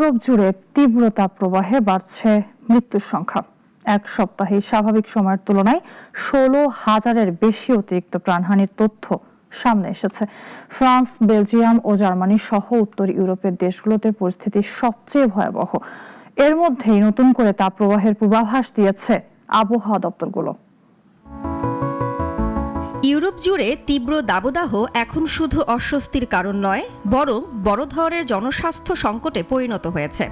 Europe জুড়ে তীব্র তাপপ্রবাহে বাড়ছে মৃত্যুর সংখ্যা। এক সপ্তাহে স্বাভাবিক সময়ের তুলনায় 16,000-এর বেশি অতিরিক্ত প্রাণহানির তথ্য সামনে এসেছে। ফ্রান্স, বেলজিয়াম ও জার্মানি সহ উত্তর ইউরোপের দেশগুলোতে পরিস্থিতি সবচেয়ে ভয়াবহ। এর মধ্যেই নতুন করে তাপপ্রবাহের পূর্বাভাস দিয়েছে আবহাওয়া দপ্তরগুলো। ইউরোপ জুড়ে তীব্র দাবদাহ এখন শুধু অস্বস্তির কারণ নয়, বরং বড় ধরনের জনস্বাস্থ্য সংকটে পরিণত হয়েছে।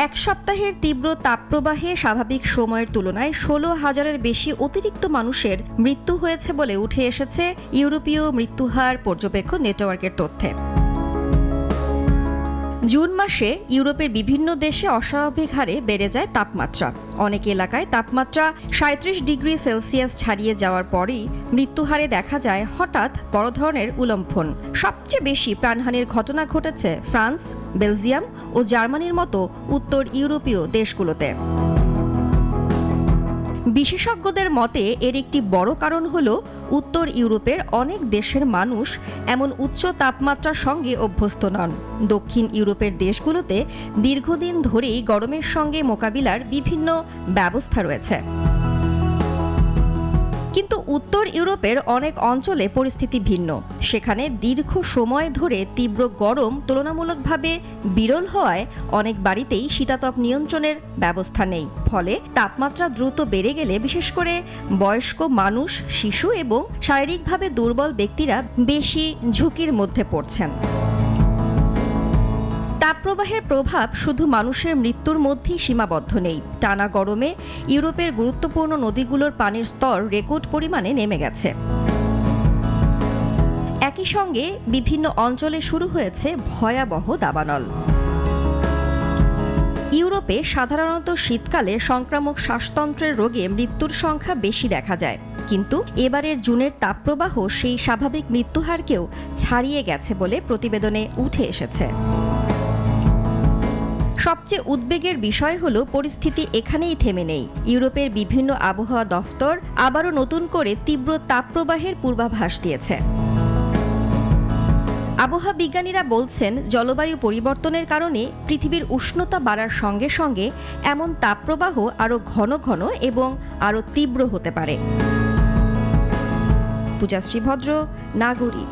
এক সপ্তাহের তীব্র তাপপ্রবাহে স্বাভাবিক সময়ের তুলনায় 16,000-এর বেশি অতিরিক্ত মানুষের মৃত্যু হয়েছে বলে উঠে এসেছে ইউরোপীয় মৃত্যুহার পর্যবেক্ষণ নেটওয়ার্কের তথ্যে। জুন মাসে ইউরোপের বিভিন্ন দেশে অস্বাভাবিক হারে বেড়ে যায় তাপমাত্রা। অনেক এলাকায় তাপমাত্রা 37 ডিগ্রি সেলসিয়াস ছাড়িয়ে যাওয়ার পরেই মৃত্যুহারে দেখা যায় হঠাৎ বড় ধরনের উল্লম্ফন। সবচেয়ে বেশি প্রাণহানির ঘটনা ঘটেছে ফ্রান্স, বেলজিয়াম ও জার্মানির মতো উত্তর ইউরোপীয় দেশগুলোতে। বিশেষজ্ঞদের মতে এর একটি বড় কারণ হল উত্তর ইউরোপের অনেক দেশের মানুষ এমন উচ্চ তাপমাত্রার সঙ্গে অভ্যস্ত নন। দক্ষিণ ইউরোপের দেশগুলোতে দীর্ঘদিন ধরেই গরমের সঙ্গে মোকাবিলার বিভিন্ন ব্যবস্থা রয়েছে। কিন্তু উত্তর ইউরোপের অনেক অঞ্চলে পরিস্থিতি ভিন্ন। সেখানে দীর্ঘ সময় ধরে তীব্র গরম তুলনামূলকভাবে বিরল হওয়ায় অনেক বাড়িতেই শীতাতপ নিয়ন্ত্রণের ব্যবস্থা নেই। ফলে তাপমাত্রা দ্রুত বেড়ে গেলে বিশেষ করে বয়স্ক মানুষ, শিশু এবং শারীরিকভাবে দুর্বল ব্যক্তিরা বেশি ঝুঁকির মধ্যে পড়ছেন। তাপপ্রবাহের প্রভাব শুধু মানুষের মৃত্যুর মধ্যেই সীমাবদ্ধ নেই। টানা গরমে ইউরোপের গুরুত্বপূর্ণ নদীগুলোর পানির স্তর রেকর্ড পরিমাণে নেমে গেছে। একই সঙ্গে বিভিন্ন অঞ্চলে শুরু হয়েছে ভয়াবহ দাবানল। ইউরোপে সাধারণত শীতকালে সংক্রামক শ্বাসতন্ত্রের রোগে মৃত্যুর সংখ্যা বেশি দেখা যায়, কিন্তু এবারের জুনের তাপপ্রবাহ সেই স্বাভাবিক মৃত্যুহারকেও ছাড়িয়ে গেছে বলে প্রতিবেদনে উঠে এসেছে। সবচেয়ে উদ্বেগের বিষয় হল পরিস্থিতি এখানেই থেমে নেই। ইউরোপের বিভিন্ন আবহাওয়া দফতর আবারও নতুন করে তীব্র তাপপ্রবাহের পূর্বাভাস দিয়েছে। আবহাওয়া বিজ্ঞানীরা বলছেন, জলবায়ু পরিবর্তনের কারণে পৃথিবীর উষ্ণতা বাড়ার সঙ্গে সঙ্গে এমন তাপপ্রবাহ আরও ঘন ঘন এবং আরও তীব্র হতে পারে। পূজাশ্রী ভদ্র, নাগরিক।